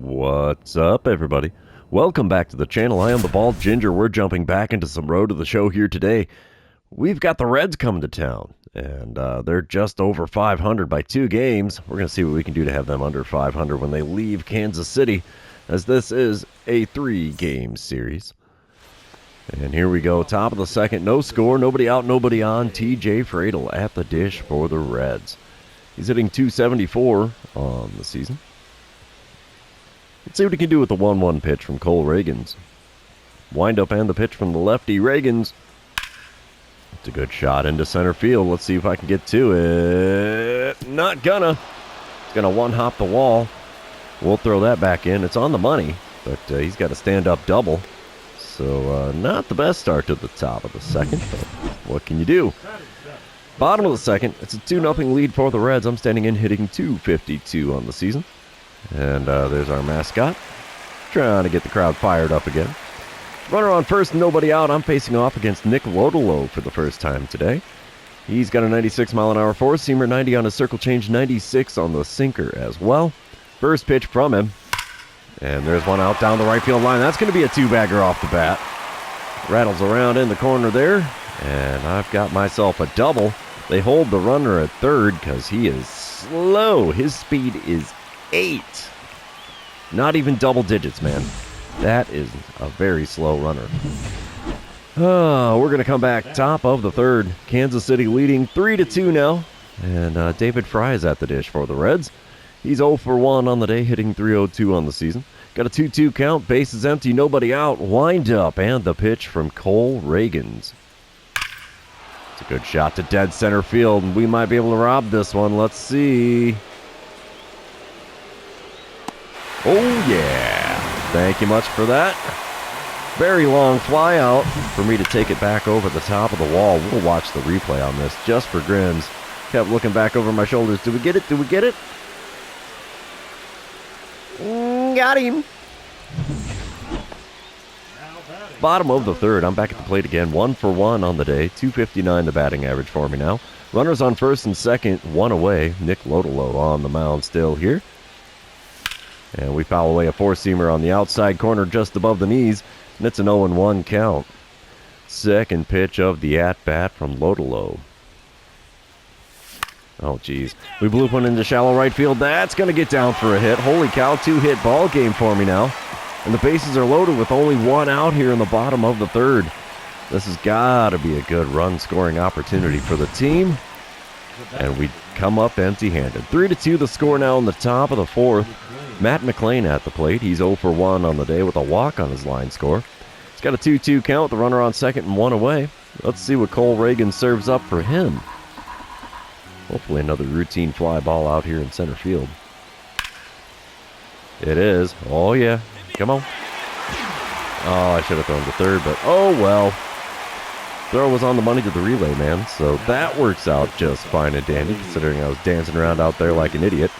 What's up, everybody? Welcome back to the channel. I am the Bald Ginger. We're jumping back into some road to the show here today. We've got the Reds coming to town, and they're just over 500 by 2 games. We're going to see what we can do to have them under 500 when they leave Kansas City, as this is a 3-game series. And here we go, top of the second, no score, nobody out, nobody on. TJ Fradel at the dish for the Reds. He's hitting .274 on the season. Let's see what he can do with the 1-1 pitch from Cole Reagans. Wind up and the pitch from the lefty, Reagans. It's a good shot into center field. Let's see if I can get to it. Not gonna. It's gonna one-hop the wall. We'll throw that back in. It's on the money, but he's got a stand-up double. So not the best start to the top of the second, but what can you do? Bottom of the second, it's a 2-0 lead for the Reds. I'm standing in hitting .252 on the season. And there's our mascot, trying to get the crowd fired up again. Runner on first, nobody out. I'm facing off against Nick Lodolo for the first time today. He's got a 96-mile-an-hour four-seamer, 90 on his circle change, 96 on the sinker as well. First pitch from him. And there's one out down the right field line. That's going to be a 2-bagger off the bat. Rattles around in the corner there. And I've got myself a double. They hold the runner at third because he is slow. His speed is 8. Not even double digits, man. That is a very slow runner. We're going to come back top of the third. Kansas City leading 3-2 now. And David Fry is at the dish for the Reds. He's 0 for 1 on the day, hitting .302 on the season. Got a 2-2 count, bases empty, nobody out. Wind up and the pitch from Cole Reagans. It's a good shot to dead center field, and we might be able to rob this one. Let's see. Oh, yeah. Thank you much for that. Very long fly out for me to take it back over the top of the wall. We'll watch the replay on this just for grins. Kept looking back over my shoulders. Did we get it? Did we get it? Got him. Bottom of the third. I'm back at the plate again. 1 for 1 on the day. .259 the batting average for me now. Runners on first and second. 1 away. Nick Lodolo on the mound still here. And we foul away a four-seamer on the outside corner just above the knees. And it's an 0-1 count. Second pitch of the at-bat from Lodolo. Oh, geez. We blew one into shallow right field. That's going to get down for a hit. Holy cow, 2-hit ball game for me now. And the bases are loaded with only 1 out here in the bottom of the third. This has got to be a good run-scoring opportunity for the team. And we come up empty-handed. 3-2 the score now in the top of the fourth. Matt McLean at the plate. He's 0 for 1 on the day with a walk on his line score. He's got a 2-2 count, the runner on second and 1 away. Let's see what Cole Reagans serves up for him. Hopefully another routine fly ball out here in center field. It is. Oh, yeah. Come on. Oh, I should have thrown to third, but oh well. Throw was on the money to the relay man, so that works out just fine and dandy, considering I was dancing around out there like an idiot.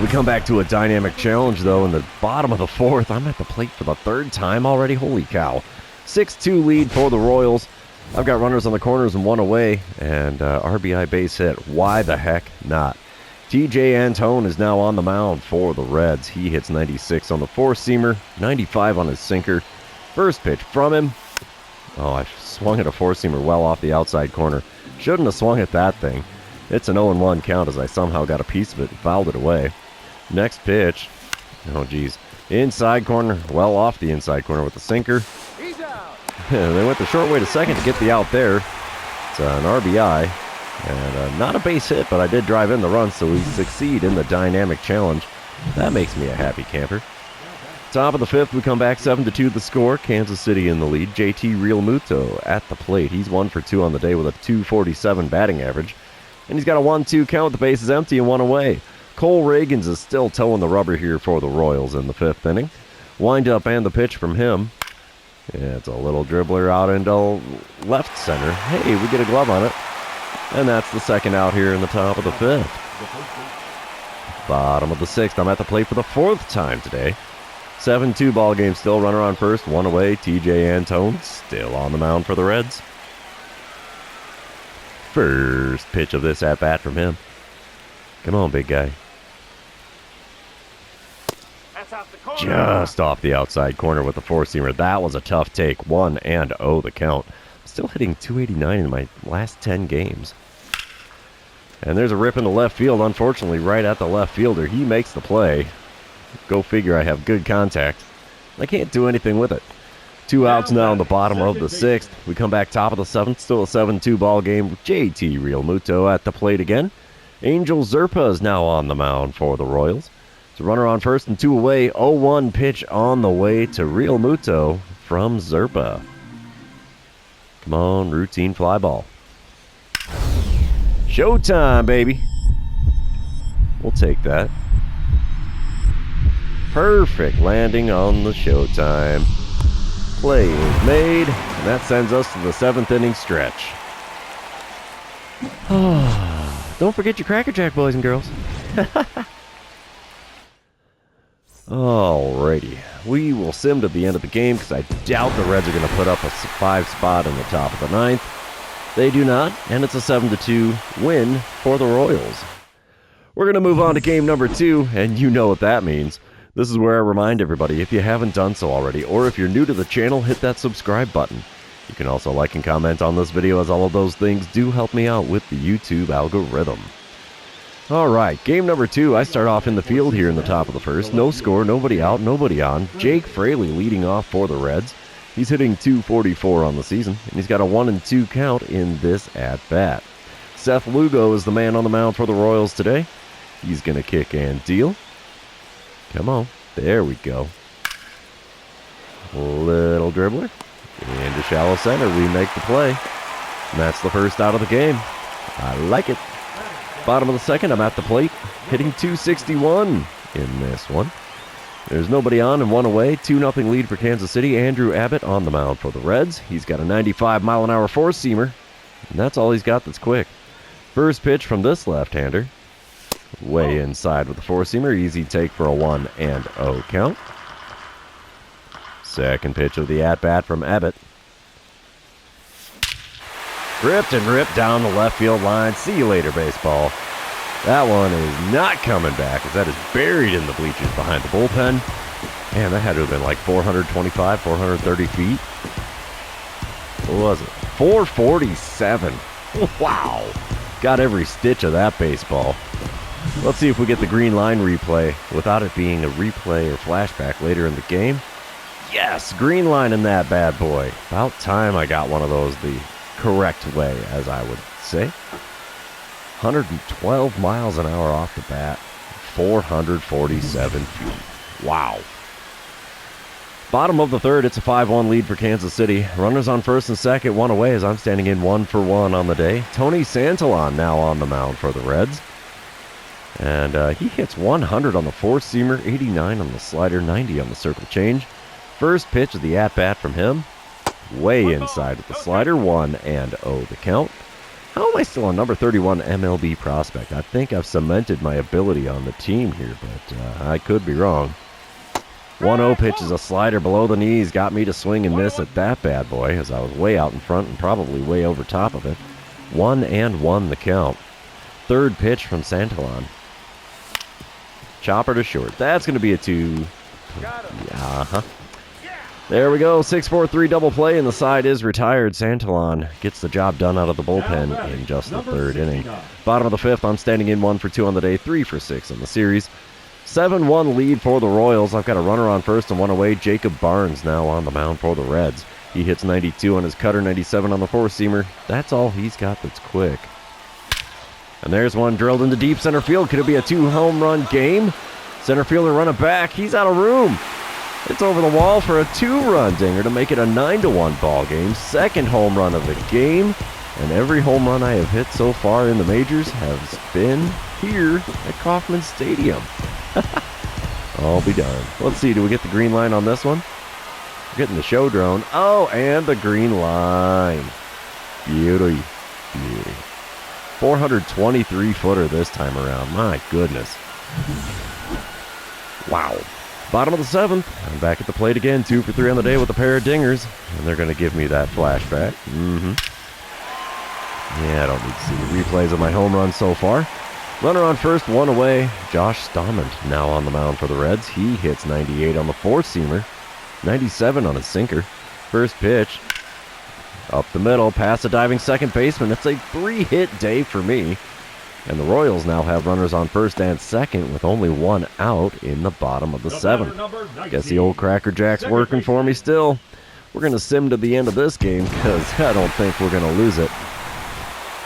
We come back to a dynamic challenge, though, in the bottom of the fourth. I'm at the plate for the third time already. Holy cow. 6-2 lead for the Royals. I've got runners on the corners and 1 away, and RBI base hit. Why the heck not? TJ Antone is now on the mound for the Reds. He hits 96 on the four-seamer, 95 on his sinker. First pitch from him. Oh, I swung at a four-seamer well off the outside corner. Shouldn't have swung at that thing. It's an 0-1 count as I somehow got a piece of it and fouled it away. Next pitch. Oh, geez. Inside corner. Well off the inside corner with the sinker. He's out. They went the short way to second to get the out there. It's an RBI. And not a base hit, but I did drive in the run, so we succeed in the dynamic challenge. That makes me a happy camper. Top of the fifth, we come back 7-2 the score. Kansas City in the lead. JT Realmuto at the plate. He's 1 for 2 on the day with a .247 batting average. And he's got a 1-2 count with the bases empty and 1 away. Cole Reagans is still towing the rubber here for the Royals in the fifth inning. Wind up and the pitch from him. Yeah, it's a little dribbler out into left center. Hey, we get a glove on it. And that's the second out here in the top of the fifth. Bottom of the sixth. I'm at the plate for the fourth time today. 7-2 ball game still. Runner on first, 1 away. TJ Antone still on the mound for the Reds. First pitch of this at-bat from him. Come on, big guy. just off the outside corner with the four-seamer. That was a tough take. 1-0 the count. Still hitting .289 in my last 10 games. And there's a rip in the left field, unfortunately, right at the left fielder. He makes the play. Go figure, I have good contact. I can't do anything with it. 2 outs now in the bottom of the 6th. We come back top of the 7th. Still a 7-2 ball game. JT Realmuto at the plate again. Angel Zerpa is now on the mound for the Royals. It's a runner on first and 2 away. 0-1 pitch on the way to Realmuto from Zerpa. Come on, routine fly ball. Showtime, baby. We'll take that. Perfect landing on the Showtime. Play is made, and that sends us to the 7th inning stretch. Don't forget your Cracker Jack, boys and girls. Alrighty. We will sim to the end of the game because I doubt the Reds are going to put up a 5 spot in the top of the 9th. They do not, and it's a 7-2 win for the Royals. We're going to move on to game number 2, and you know what that means. This is where I remind everybody, if you haven't done so already, or if you're new to the channel, hit that subscribe button. You can also like and comment on this video, as all of those things do help me out with the YouTube algorithm. Alright, game number 2. I start off in the field here in the top of the 1st. No score, nobody out, nobody on. Jake Fraley leading off for the Reds. He's hitting .244 on the season, and he's got a 1-2 count in this at-bat. Seth Lugo is the man on the mound for the Royals today. He's going to kick and deal. Come on. There we go. Little dribbler. Into shallow center. We make the play. And that's the first out of the game. I like it. Bottom of the 2nd, I'm at the plate. Hitting .261 in this one. There's nobody on and 1 away. 2-0 lead for Kansas City. Andrew Abbott on the mound for the Reds. He's got a 95-mile-an-hour four-seamer. And that's all he's got that's quick. First pitch from this left-hander. Way inside with the four-seamer. Easy take for a 1-0 count. Second pitch of the at-bat from Abbott. Ripped and ripped down the left field line. See you later, baseball. That one is not coming back, as that is buried in the bleachers behind the bullpen. Man, that had to have been like 425, 430 feet. What was it? 447. Wow. Got every stitch of that baseball. Let's see if we get the green line replay without it being a replay or flashback later in the game. Yes, green line in that bad boy. About time I got one of those the correct way, as I would say. 112 miles an hour off the bat. 447 feet. Wow. Bottom of the 3rd, it's a 5-1 lead for Kansas City. Runners on first and second, 1 away as I'm standing in 1-for-1 on the day. Tony Santillan now on the mound for the Reds. And he hits 100 on the four-seamer, 89 on the slider, 90 on the circle change. First pitch of the at-bat from him. Way inside with the slider, 1-0 the count. How am I still a number 31 MLB prospect? I think I've cemented my ability on the team here, but I could be wrong. 1-0 pitch is a slider below the knees. Got me to swing and miss at that bad boy, as I was way out in front and probably way over top of it. 1-1 the count. Third pitch from Santillan. Chopper to short. That's going to be a 2. Uh-huh. There we go. 6-4-3 double play, and the side is retired. Santillan gets the job done out of the bullpen in just the 3rd inning. Bottom of the 5th, I'm standing in 1-for-2 on the day, 3-for-6 on the series. 7-1 lead for the Royals. I've got a runner on first and 1 away. Jacob Barnes now on the mound for the Reds. He hits 92 on his cutter, 97 on the four-seamer. That's all he's got that's quick. And there's one drilled into deep center field. Could it be a 2-home run game? Center fielder running back. He's out of room. It's over the wall for a 2-run dinger to make it a 9-1 ball game. Second home run of the game. And every home run I have hit so far in the majors has been here at Kauffman Stadium. I'll be darned. Let's see, do we get the green line on this one? We're getting the show drone. Oh, and the green line. Beauty. Beauty. 423-footer this time around. My goodness. Wow. Bottom of the 7th. I'm back at the plate again. 2-for-3 on the day with a pair of dingers. And they're going to give me that flashback. Yeah, I don't need to see the replays of my home run so far. Runner on first, one away. Josh Stamond now on the mound for the Reds. He hits 98 on the four-seamer, 97 on his sinker. First pitch, up the middle, past a diving second baseman. It's a 3-hit day for me. And the Royals now have runners on first and second with only one out in the bottom of the seventh. Guess the old Cracker Jack's working for me still. We're going to sim to the end of this game because I don't think we're going to lose it.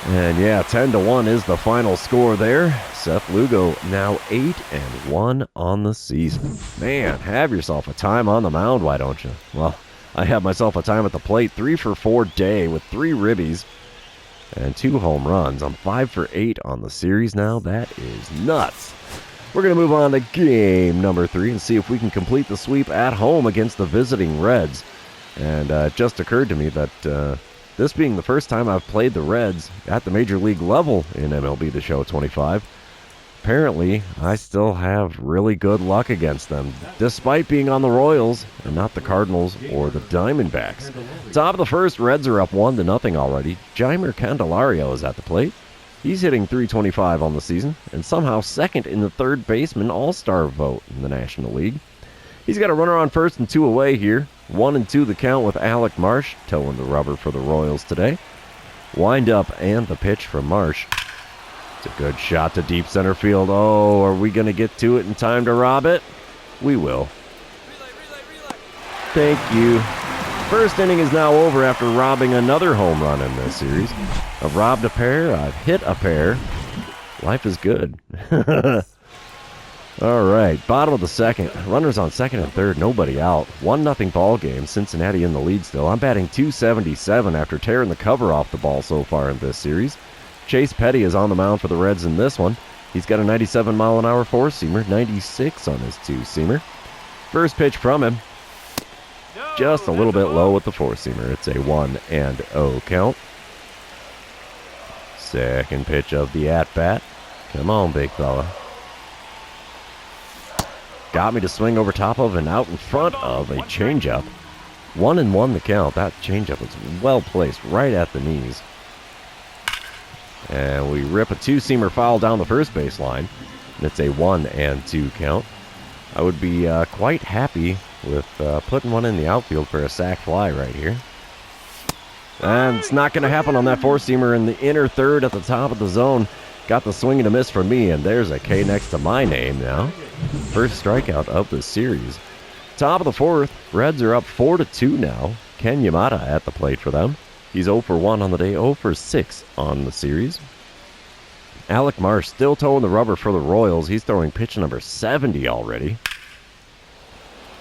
And yeah, 10-1 is the final score there. Seth Lugo now 8-1 on the season. Man, have yourself a time on the mound, why don't you? Well, I have myself a time at the plate, 3 for 4 day with 3 ribbies and 2 home runs. I'm 5 for 8 on the series now. That is nuts. We're going to move on to game number 3 and see if we can complete the sweep at home against the visiting Reds. And it just occurred to me that this being the first time I've played the Reds at the Major League level in MLB The Show 25, apparently I still have really good luck against them, despite being on the Royals and not the Cardinals or the Diamondbacks. Top of the first, Reds are up 1-0 already. Jeimer Candelario is at the plate. He's hitting .325 on the season and somehow second in the third baseman all-star vote in the National League. He's got a runner on first and 2 away here. 1-2 the count with Alec Marsh towing the rubber for the Royals today. Wind up and the pitch from Marsh. It's a good shot to deep center field. Oh, are we going to get to it in time to rob it? We will. Thank you. First inning is now over after robbing another home run in this series. I've robbed a pair. I've hit a pair. Life is good. All right, bottom of the second. Runners on second and third, nobody out. 1-0 ball game. Cincinnati in the lead still. I'm batting .277 after tearing the cover off the ball so far in this series. Chase Petty is on the mound for the Reds in this one. He's got a 97-mile-an-hour four-seamer, 96 on his two-seamer. First pitch from him. Just a little bit low with the four-seamer. It's a 1-0 count. Second pitch of the at-bat. Come on, big fella. Got me to swing over top of and out in front of a changeup. 1-1 the count. That changeup was well placed right at the knees. And we rip a two-seamer foul down the first base line. And it's a 1-2 count. I would be quite happy with putting one in the outfield for a sac fly right here. And it's not going to happen on that four-seamer in the inner third at the top of the zone. Got the swing and a miss for me, and there's a K next to my name now. First strikeout of the series. Top of the fourth, Reds are up 4-2 now. Ken Yamada at the plate for them. He's 0 for 1 on the day, 0 for 6 on the series. Alec Marsh still towing the rubber for the Royals. He's throwing pitch number 70 already.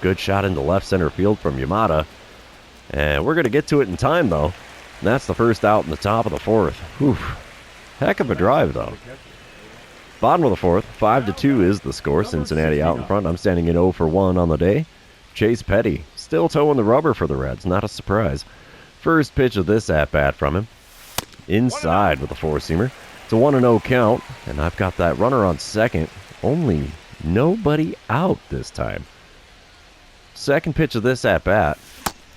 Good shot into left center field from Yamada. And we're going to get to it in time, though. And that's the first out in the top of the fourth. Whew. Heck of a drive, though. Bottom of the fourth, 5-2 is the score. Cincinnati out in front. I'm standing in 0 for 1 on the day. Chase Petty still towing the rubber for the Reds. Not a surprise. First pitch of this at-bat from him. Inside with a four-seamer. It's a 1-0 count, and I've got that runner on second. Only nobody out this time. Second pitch of this at-bat.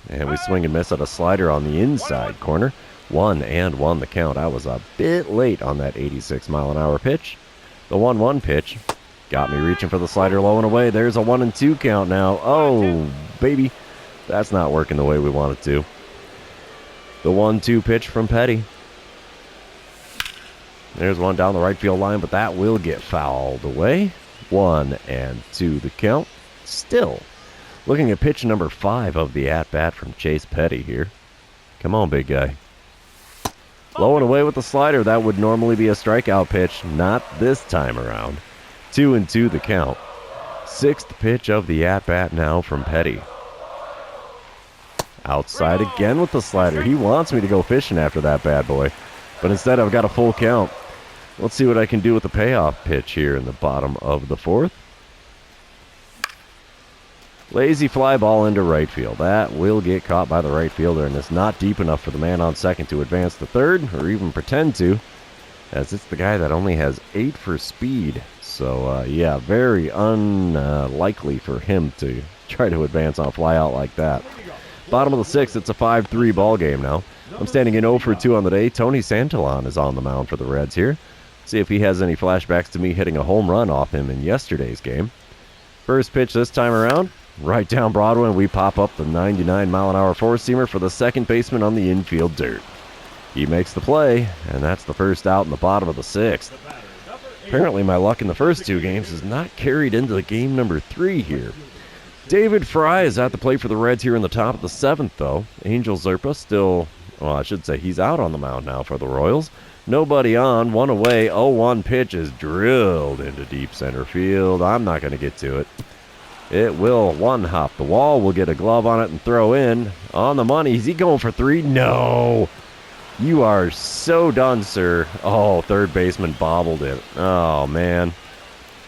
And we swing and miss at a slider on the inside corner. 1-1 the count. I was a bit late on that 86-mile-an-hour pitch. The 1-1 pitch got me reaching for the slider low and away. There's a 1-2 count now. Oh, baby. That's not working the way we want it to. The 1-2 pitch from Petty. There's one down the right field line, but that will get fouled away. 1-2 the count. Still looking at pitch number 5 of the at-bat from Chase Petty here. Come on, big guy. Low and away with the slider. That would normally be a strikeout pitch. Not this time around. 2-2 the count. Sixth pitch of the at-bat now from Petty. Outside again with the slider. He wants me to go fishing after that bad boy. But instead I've got a full count. Let's see what I can do with the payoff pitch here in the bottom of the fourth. Lazy fly ball into right field. That will get caught by the right fielder, and it's not deep enough for the man on second to advance to third, or even pretend to, as it's the guy that only has 8 for speed. So, yeah, very unlikely for him to try to advance on a fly out like that. Bottom of the sixth, it's a 5-3 ball game now. I'm standing in 0 for 2 on the day. Tony Santillan is on the mound for the Reds here. See if he has any flashbacks to me hitting a home run off him in yesterday's game. First pitch this time around, right down Broadway, and we pop up the 99-mile-an-hour four-seamer for the second baseman on the infield dirt. He makes the play, and that's the first out in the bottom of the sixth. Apparently my luck in the first two games is not carried into the game number 3 here. David Fry is at the plate for the Reds here in the top of the seventh, though. Angel Zerpa still, well, I should say he's out on the mound now for the Royals. Nobody on, one away, 0-1 pitch is drilled into deep center field. I'm not going to get to it. It will one-hop the wall. We'll get a glove on it and throw in. On the money. Is he going for 3? No. You are so done, sir. Oh, third baseman bobbled it. Oh, man.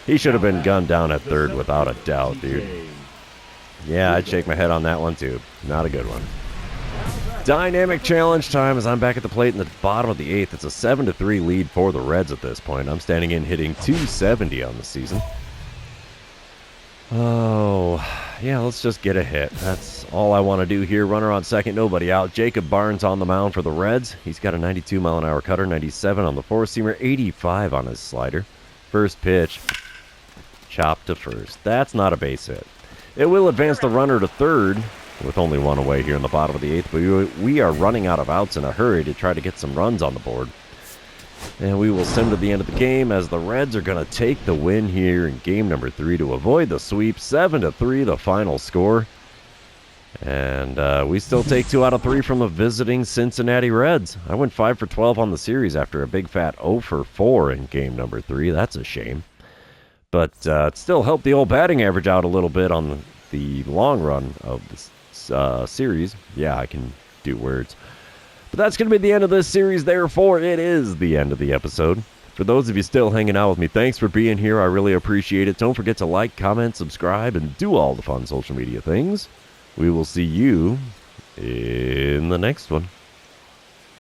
He should have been gunned down at third without a doubt, dude. Yeah, I'd shake my head on that one, too. Not a good one. Dynamic challenge time as I'm back at the plate in the bottom of the 8th. It's a 7-3 lead for the Reds at this point. I'm standing in hitting .270 on the season. Oh, yeah, let's just get a hit. That's all I want to do here. Runner on second, nobody out. Jacob Barnes on the mound for the Reds. He's got a 92-mile-an-hour cutter, 97 on the four-seamer, 85 on his slider. First pitch, chopped to first. That's not a base hit. It will advance the runner to third with only one away here in the bottom of the 8th, but we are running out of outs in a hurry to try to get some runs on the board. And we will sim to the end of the game as the Reds are going to take the win here in game number 3 to avoid the sweep. 7-3 the final score. And we still take 2 out of 3 from the visiting Cincinnati Reds. I went 5 for 12 on the series after a big fat 0 for 4 in game number 3. That's a shame. But it still helped the old batting average out a little bit on the long run of this series. Yeah, I can do words. But that's going to be the end of this series, therefore it is the end of the episode. For those of you still hanging out with me, thanks for being here. I really appreciate it. Don't forget to like, comment, subscribe, and do all the fun social media things. We will see you in the next one.